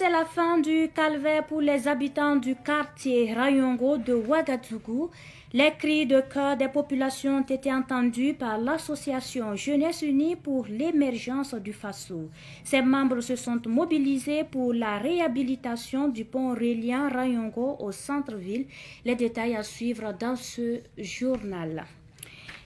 c'est la fin du calvaire pour les habitants du quartier Rayongo de Ouagadougou. Les cris de cœur des populations ont été entendus par l'association Jeunesse Unie pour l'émergence du Faso. Ses membres se sont mobilisés pour la réhabilitation du pont reliant Rayongo au centre-ville. Les détails à suivre dans ce journal.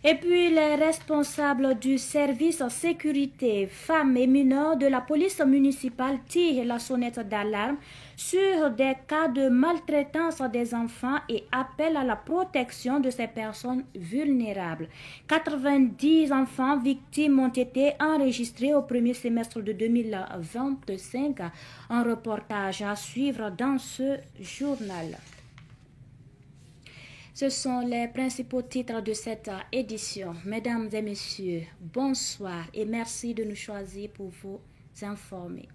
Et puis les responsables du service sécurité femmes et mineurs de la police municipale tirent la sonnette d'alarme sur des cas de maltraitance des enfants et appellent à la protection de ces personnes vulnérables. 90 enfants victimes ont été enregistrés au premier semestre de 2025. Un reportage à suivre dans ce journal. Ce sont les principaux titres de cette édition. Mesdames et messieurs, bonsoir et merci de nous choisir pour vous informer.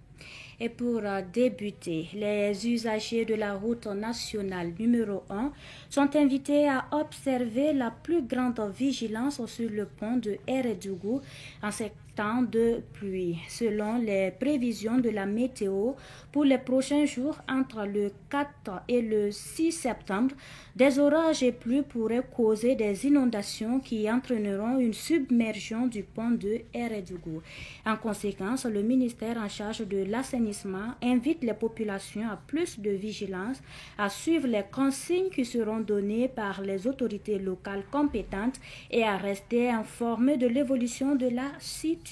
Et pour débuter, les usagers de la route nationale numéro 1 sont invités à observer la plus grande vigilance sur le pont de Eredougou en ces temps de pluie. Selon les prévisions de la météo, pour les prochains jours, entre le 4 et le 6 septembre, des orages et pluies pourraient causer des inondations qui entraîneront une submersion du pont de Eredougou. En conséquence, le ministère en charge de l'assainissement invite les populations à plus de vigilance, à suivre les consignes qui seront données par les autorités locales compétentes et à rester informés de l'évolution de la situation.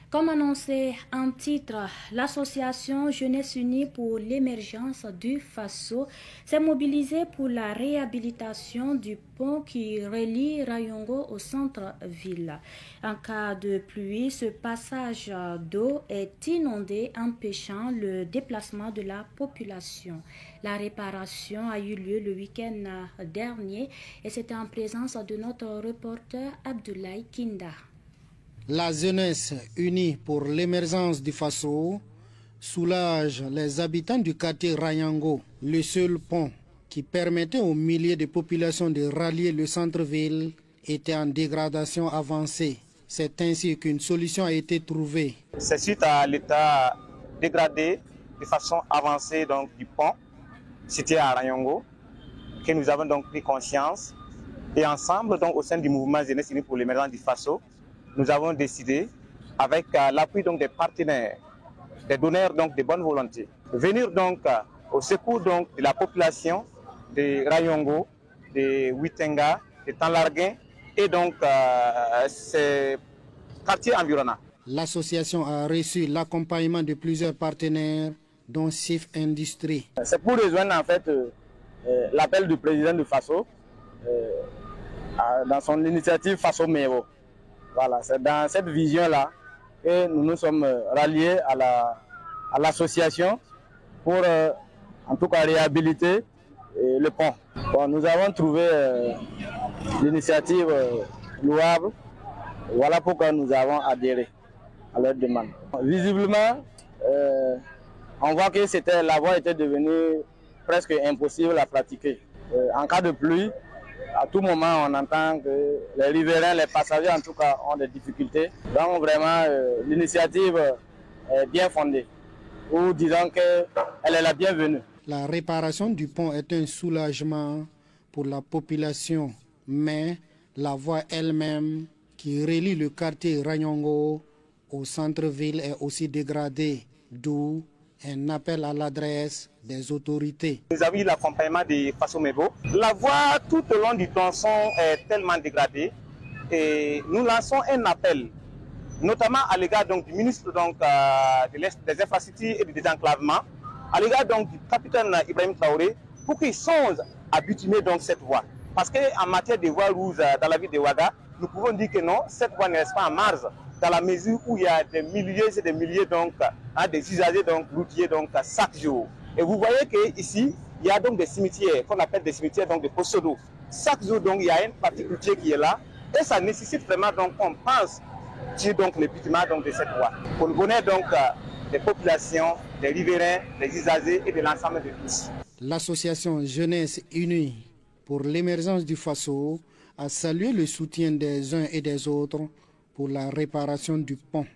Comme annoncé en titre, l'association Jeunesse Unie pour l'émergence du Faso s'est mobilisée pour la réhabilitation du pont qui relie Rayongo au centre-ville. En cas de pluie, ce passage d'eau est inondé, empêchant le déplacement de la population. La réparation a eu lieu le week-end dernier et c'était en présence de notre reporter Abdoulaye Kinda. La jeunesse unie pour l'émergence du Faso soulage les habitants du quartier Rayango. Le seul pont qui permettait aux milliers de populations de rallier le centre-ville était en dégradation avancée. C'est ainsi qu'une solution a été trouvée. C'est suite à l'état dégradé de façon avancée donc, du pont situé à Rayango que nous avons donc pris conscience. Et ensemble, donc, au sein du mouvement Jeunesse Unie pour l'émergence du Faso, nous avons décidé, avec l'appui des partenaires, des donneurs donc, de bonne volonté, venir donc au secours donc, de la population de Rayongo, de Witenga, de Tanlarguin et donc ces quartiers environnants. L'association a reçu l'accompagnement de plusieurs partenaires, dont SIF Industrie. C'est pour rejoindre en fait l'appel du président de Faso dans son initiative Faso Mevo. Voilà, c'est dans cette vision-là que nous nous sommes ralliés à l'association pour en tout cas réhabiliter le pont. Bon, nous avons trouvé l'initiative louable. Voilà pourquoi nous avons adhéré à leur demande. Visiblement, on voit que la voie était devenue presque impossible à pratiquer. En cas de pluie, à tout moment, on entend que les riverains, les passagers en tout cas, ont des difficultés. Donc vraiment, l'initiative est bien fondée. Ou disons qu'elle est la bienvenue. La réparation du pont est un soulagement pour la population, mais la voie elle-même qui relie le quartier Rayongo au centre-ville est aussi dégradée, d'où un appel à l'adresse des autorités. Nous avons eu l'accompagnement de Faso Mevo. La voie tout au long du tronçon est tellement dégradée et nous lançons un appel, notamment à l'égard du ministre des infrastructures et du désenclavement, à l'égard du capitaine Ibrahim Traoré, pour qu'il songe à bitumer cette voie. Parce qu'en matière de voies rouges dans la ville de Ouaga, nous pouvons dire que non, cette voie ne reste pas en marge, dans la mesure où il y a des milliers et des milliers des usagers routiers chaque jour. Et vous voyez qu'ici, il y a des cimetières qu'on appelle des cimetières de possède d'eau. Chaque jour, il y a une partie routière qui est là et ça nécessite vraiment qu'on pense sur le bâtiment de cette voie. Pour le bonheur des populations, des riverains, des usagers et de l'ensemble de tous. L'association Jeunesse Unie pour l'émergence du Faso a salué le soutien des uns et des autres pour la réparation du pont.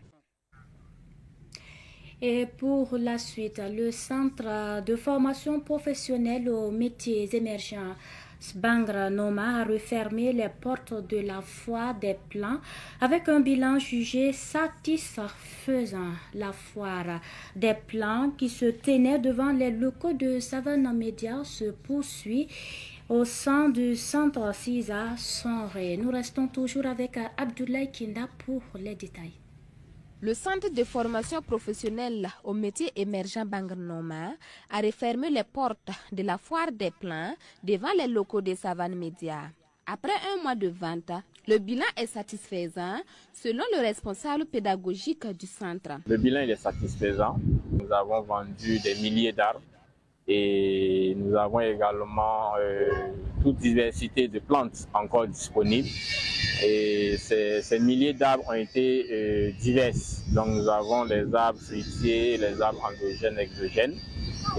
Et pour la suite, le centre de formation professionnelle aux métiers émergents Sbangra Noma a refermé les portes de la foire des plans avec un bilan jugé satisfaisant. La foire des plans qui se tenait devant les locaux de Savannah Media se poursuit au sein du centre CISA Sonré. Nous restons toujours avec Abdoulaye Kinda pour les détails. Le centre de formation professionnelle au métier émergent Bangernoma a refermé les portes de la foire des plans devant les locaux de Savannah Media. Après un mois de vente, le bilan est satisfaisant selon le responsable pédagogique du centre. Le bilan est satisfaisant. Nous avons vendu des milliers d'arbres et nous avons également toute diversité de plantes encore disponibles. Et ces milliers d'arbres ont été diverses. Donc nous avons les arbres fruitiers, les arbres endogènes, exogènes.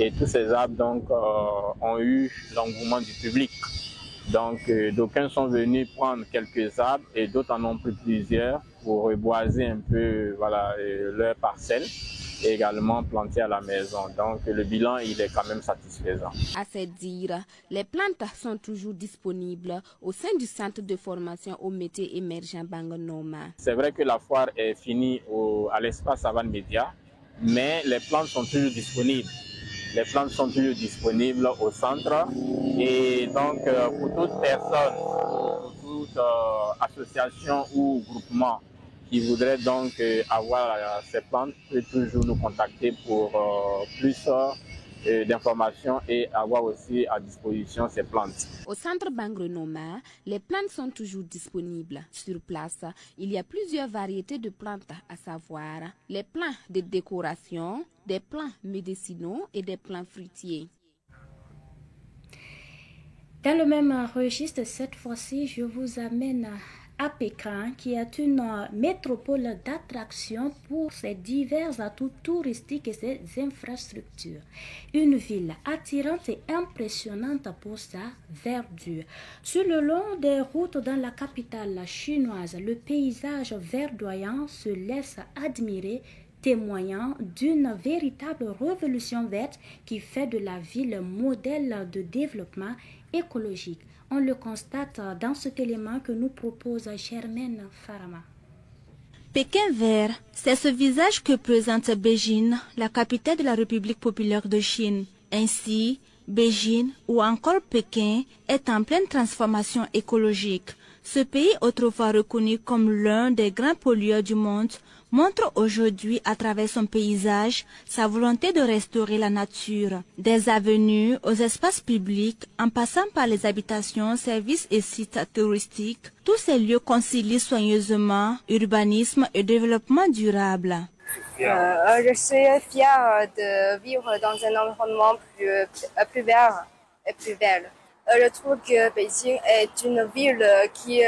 Et tous ces arbres donc, ont eu l'engouement du public. Donc d'aucuns sont venus prendre quelques arbres et d'autres en ont pris plusieurs pour reboiser un peu leur parcelle et également planter à la maison. Donc le bilan il est quand même satisfaisant. À se dire, les plantes sont toujours disponibles au sein du centre de formation au métier émergent Bangernoma. C'est vrai que la foire est finie à l'espace Savannah Media, mais les plantes sont toujours disponibles. Les plantes sont toujours disponibles au centre et donc pour toute personne, pour toute association ou groupement qui voudrait donc avoir ces plantes peut toujours nous contacter pour plus d'informations et avoir aussi à disposition ces plantes. Au centre Bangernoma, les plantes sont toujours disponibles. Sur place, il y a plusieurs variétés de plantes, à savoir les plants de décoration, des plants médicinaux et des plants fruitiers. Dans le même registre, cette fois-ci, je vous amène à Pékin, qui est une métropole d'attraction pour ses divers atouts touristiques et ses infrastructures. Une ville attirante et impressionnante pour sa verdure. Sur le long des routes dans la capitale chinoise, le paysage verdoyant se laisse admirer, témoignant d'une véritable révolution verte qui fait de la ville modèle de développement écologique. On le constate dans cet élément que nous propose Germaine Farama. Pékin vert, c'est ce visage que présente Beijing, la capitale de la République populaire de Chine. Ainsi, Beijing ou encore Pékin est en pleine transformation écologique. Ce pays, autrefois reconnu comme l'un des grands pollueurs du monde, montre aujourd'hui à travers son paysage sa volonté de restaurer la nature. Des avenues aux espaces publics, en passant par les habitations, services et sites touristiques, tous ces lieux concilient soigneusement urbanisme et développement durable. Je suis fière de vivre dans un environnement plus vert et plus belle. Je trouve que Beijing est une ville qui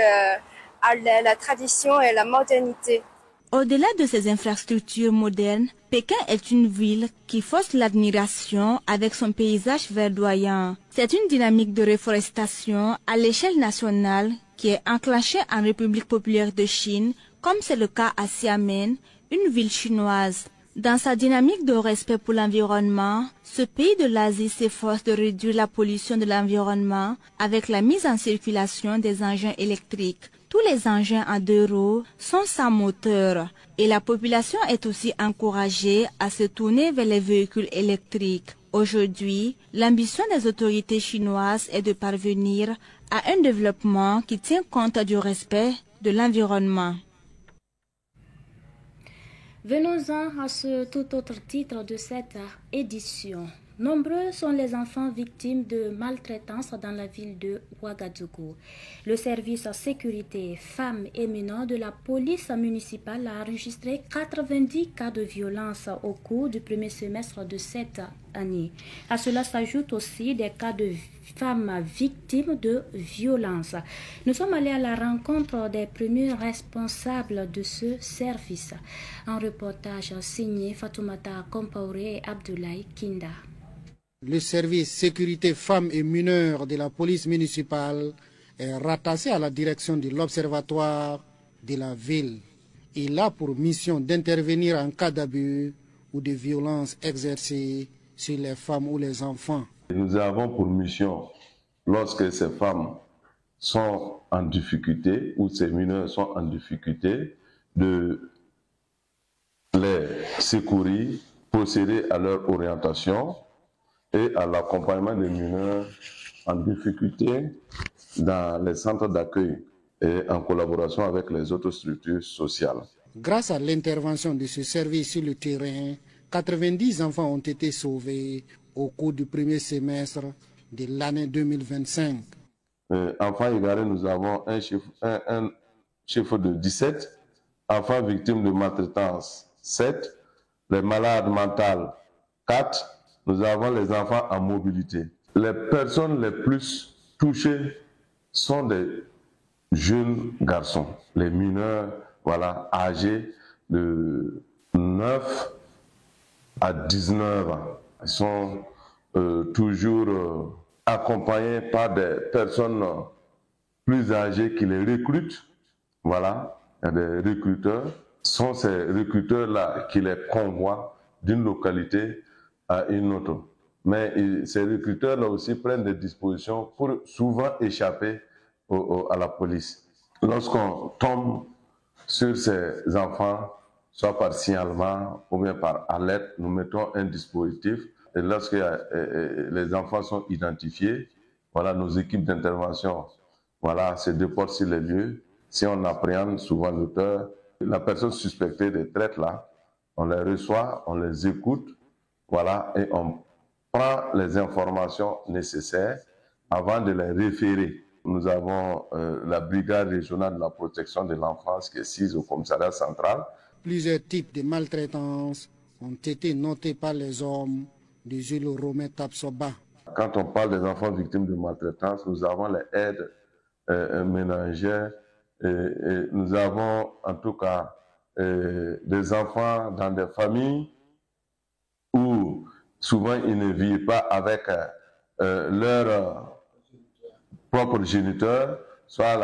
allie la tradition et la modernité. Au-delà de ces infrastructures modernes, Pékin est une ville qui force l'admiration avec son paysage verdoyant. C'est une dynamique de reforestation à l'échelle nationale qui est enclenchée en République populaire de Chine, comme c'est le cas à Xiamen, une ville chinoise. Dans sa dynamique de respect pour l'environnement, ce pays de l'Asie s'efforce de réduire la pollution de l'environnement avec la mise en circulation des engins électriques. Tous les engins à 2 roues sont sans moteur et la population est aussi encouragée à se tourner vers les véhicules électriques. Aujourd'hui, l'ambition des autorités chinoises est de parvenir à un développement qui tient compte du respect de l'environnement. Venons-en à ce tout autre titre de cette édition. Nombreux sont les enfants victimes de maltraitance dans la ville de Ouagadougou. Le service sécurité femmes et mineurs de la police municipale a enregistré 90 cas de violence au cours du premier semestre de cette année. À cela s'ajoutent aussi des cas de femmes victimes de violences. Nous sommes allés à la rencontre des premiers responsables de ce service. Un reportage signé Fatoumata Kompaoré et Abdoulaye Kinda. Le service sécurité femmes et mineurs de la police municipale est rattaché à la direction de l'observatoire de la ville. Il a pour mission d'intervenir en cas d'abus ou de violences exercées sur les femmes ou les enfants. Nous avons pour mission, lorsque ces femmes sont en difficulté ou ces mineurs sont en difficulté, de les secourir, procéder à leur orientation et à l'accompagnement des mineurs en difficulté dans les centres d'accueil et en collaboration avec les autres structures sociales. Grâce à l'intervention de ce service sur le terrain, 90 enfants ont été sauvés au cours du premier semestre de l'année 2025. Enfants égarés, nous avons un chiffre de 17, enfants victimes de maltraitance 7, les malades mentales 4, nous avons les enfants en mobilité. Les personnes les plus touchées sont des jeunes garçons, les mineurs, voilà, âgés de 9 à 19 ans. Ils sont toujours accompagnés par des personnes plus âgées qui les recrutent. Voilà, il y a des recruteurs. Ce sont ces recruteurs-là qui les convoient d'une localité à une autre. Mais ces recruteurs-là aussi prennent des dispositions pour souvent échapper à la police. Lorsqu'on tombe sur ces enfants, soit par signalement ou bien par alerte, nous mettons un dispositif. Et lorsque les enfants sont identifiés, voilà, nos équipes d'intervention se déportent sur les lieux. Si on appréhende souvent l'auteur, la personne suspectée des traites là, on les reçoit, on les écoute, voilà, et on prend les informations nécessaires avant de les référer. Nous avons la brigade régionale de la protection de l'enfance qui est sise au commissariat central. Plusieurs types de maltraitance ont été notés par les hommes de Jules Romain Tapsoba. Quand on parle des enfants victimes de maltraitance, nous avons les aides ménagères et nous avons en tout cas des enfants dans des familles où souvent ils ne vivent pas avec leur propre géniteur, soit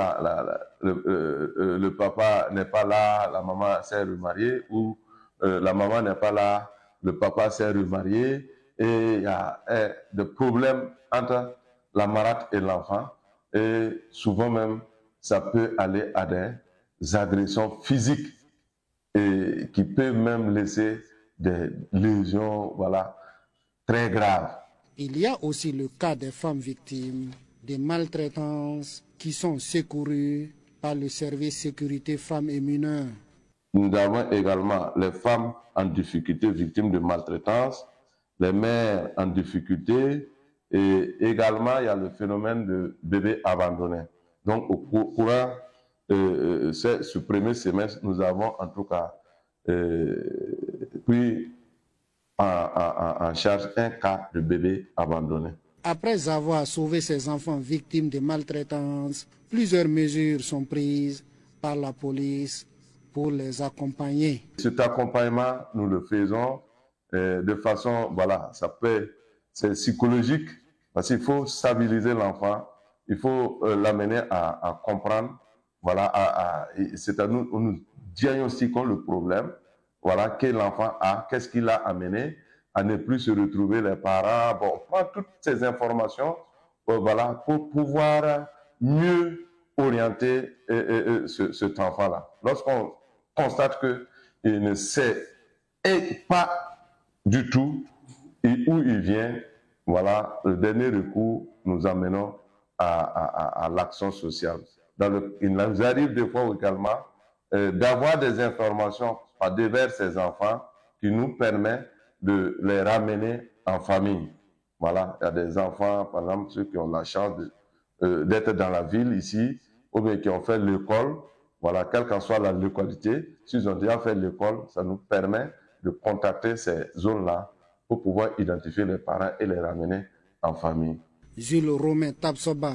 le papa n'est pas là, la maman s'est remariée, ou la maman n'est pas là, le papa s'est remarié, et il y a des problèmes entre la marâtre et l'enfant, et souvent même ça peut aller à des agressions physiques et qui peuvent même laisser des lésions, voilà, très graves. Il y a aussi le cas des femmes victimes de maltraitance qui sont secourues par le service sécurité femmes et mineurs. Nous avons également les femmes en difficulté victimes de maltraitance, les mères en difficulté et également il y a le phénomène de bébés abandonnés. Donc au courant ce premier semestre, nous avons en tout cas pris en charge un cas de bébé abandonné. Après avoir sauvé ces enfants victimes de maltraitance, plusieurs mesures sont prises par la police pour les accompagner. Cet accompagnement, nous le faisons de façon, voilà, c'est psychologique, parce qu'il faut stabiliser l'enfant, il faut l'amener à comprendre, voilà, c'est à nous, nous diagnostiquons le problème, voilà, que l'enfant a, qu'est-ce qu'il a amené à ne plus se retrouver les parents. Bon, on prend toutes ces informations, voilà, pour pouvoir mieux orienter cet enfant-là. Lorsqu'on constate qu'il ne sait pas du tout où il vient, voilà, le dernier recours, nous amenons à l'action sociale. Il nous arrive des fois également d'avoir des informations par devers ces enfants qui nous permettent de les ramener en famille. Voilà, il y a des enfants, par exemple, ceux qui ont la chance d'être dans la ville ici, ou bien qui ont fait l'école, voilà, quelle qu'en soit la localité, s'ils ont déjà fait l'école, ça nous permet de contacter ces zones-là pour pouvoir identifier les parents et les ramener en famille. Jules Romain Tapsoba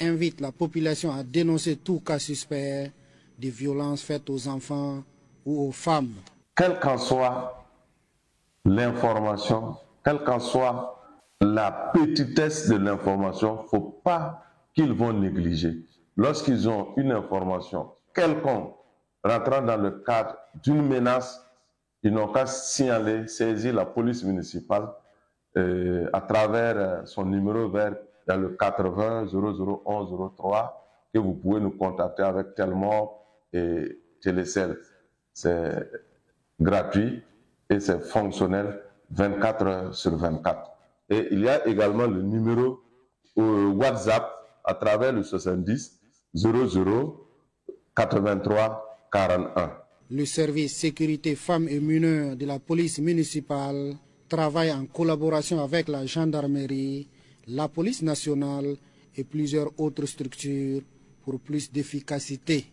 invite la population à dénoncer tout cas suspect de violences faites aux enfants ou aux femmes. Quelle qu'en soit l'information, quelle qu'en soit la petitesse de l'information, il ne faut pas qu'ils vont négliger. Lorsqu'ils ont une information quelconque rentrant dans le cadre d'une menace, ils n'ont qu'à signaler, saisir la police municipale à travers son numéro vert dans le 80 0011 03 que vous pouvez nous contacter avec Telmor et Télécell. C'est gratuit et c'est fonctionnel 24 heures sur 24. Et il y a également le numéro WhatsApp à travers le 70 00 83 41. Le service sécurité femmes et mineurs de la police municipale travaille en collaboration avec la gendarmerie, la police nationale et plusieurs autres structures pour plus d'efficacité.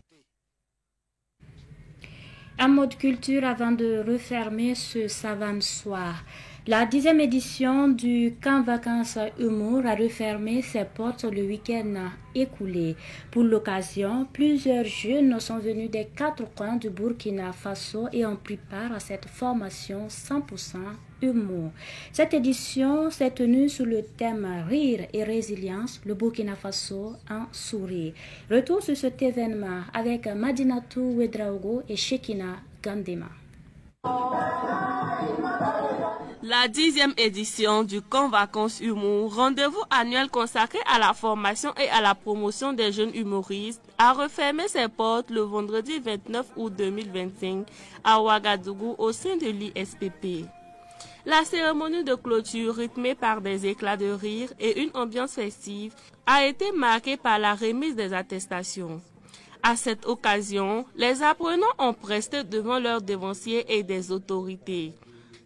Un mode culture avant de refermer ce savant soir. La 10e édition du camp vacances humour a refermé ses portes le week-end écoulé. Pour l'occasion, plusieurs jeunes sont venus des 4 coins du Burkina Faso et ont pris part à cette formation 100% humour. Cette édition s'est tenue sous le thème Rire et résilience, le Burkina Faso en sourire. Retour sur cet événement avec Madinatou Ouedraogo et Shekina Gandema. La 10e édition du camp vacances humour, rendez-vous annuel consacré à la formation et à la promotion des jeunes humoristes, a refermé ses portes le vendredi 29 août 2025 à Ouagadougou au sein de l'ISPP. La cérémonie de clôture, rythmée par des éclats de rire et une ambiance festive, a été marquée par la remise des attestations. À cette occasion, les apprenants ont presté devant leurs devanciers et des autorités,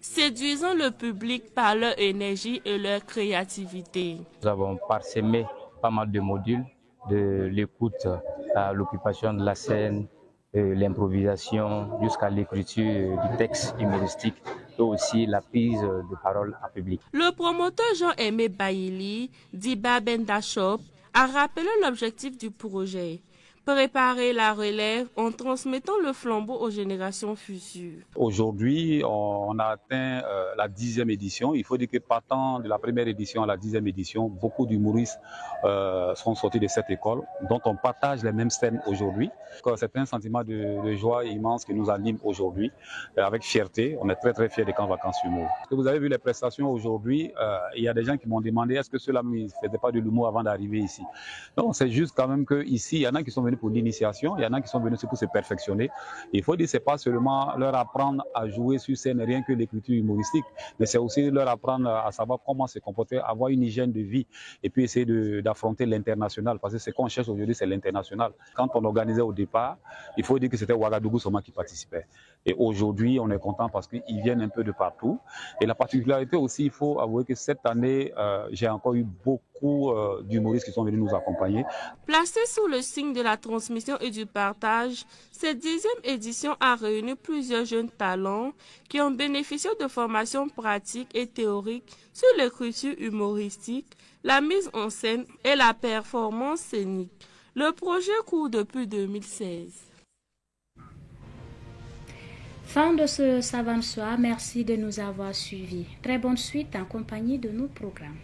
séduisant le public par leur énergie et leur créativité. Nous avons parsemé pas mal de modules, de l'écoute à l'occupation de la scène, l'improvisation jusqu'à l'écriture du texte humoristique et aussi la prise de parole en public. Le promoteur Jean-Aimé Baïli, d'Iba Bendashop, a rappelé l'objectif du projet. Préparer la relève en transmettant le flambeau aux générations futures. Aujourd'hui, on a atteint la 10e édition. Il faut dire que partant de la première édition à la 10e édition, beaucoup d'humoristes sont sortis de cette école, dont on partage les mêmes scènes aujourd'hui. C'est un sentiment de joie immense qui nous anime aujourd'hui. Avec fierté, on est très très fiers des camps vacances humour. Vous avez vu les prestations aujourd'hui, il y a des gens qui m'ont demandé est-ce que ceux-là ne faisaient pas de l'humour avant d'arriver ici. Non, c'est juste quand même qu'ici, il y en a qui sont venus pour l'initiation, il y en a qui sont venus pour se perfectionner. Il faut dire que ce n'est pas seulement leur apprendre à jouer sur scène, rien que l'écriture humoristique, mais c'est aussi leur apprendre à savoir comment se comporter, avoir une hygiène de vie et puis essayer d'affronter l'international, parce que ce qu'on cherche aujourd'hui, c'est l'international. Quand on organisait au départ, il faut dire que c'était Ouagadougou seulement qui participait. Et aujourd'hui, on est content parce qu'ils viennent un peu de partout. Et la particularité aussi, il faut avouer que cette année, j'ai encore eu beaucoup d'humoristes qui sont venus nous accompagner. Placé sous le signe de la transmission et du partage, cette 10e édition a réuni plusieurs jeunes talents qui ont bénéficié de formations pratiques et théoriques sur l'écriture humoristique, la mise en scène et la performance scénique. Le projet court depuis 2016. Fin de ce savant soir, merci de nous avoir suivis. Très bonne suite en compagnie de nos programmes.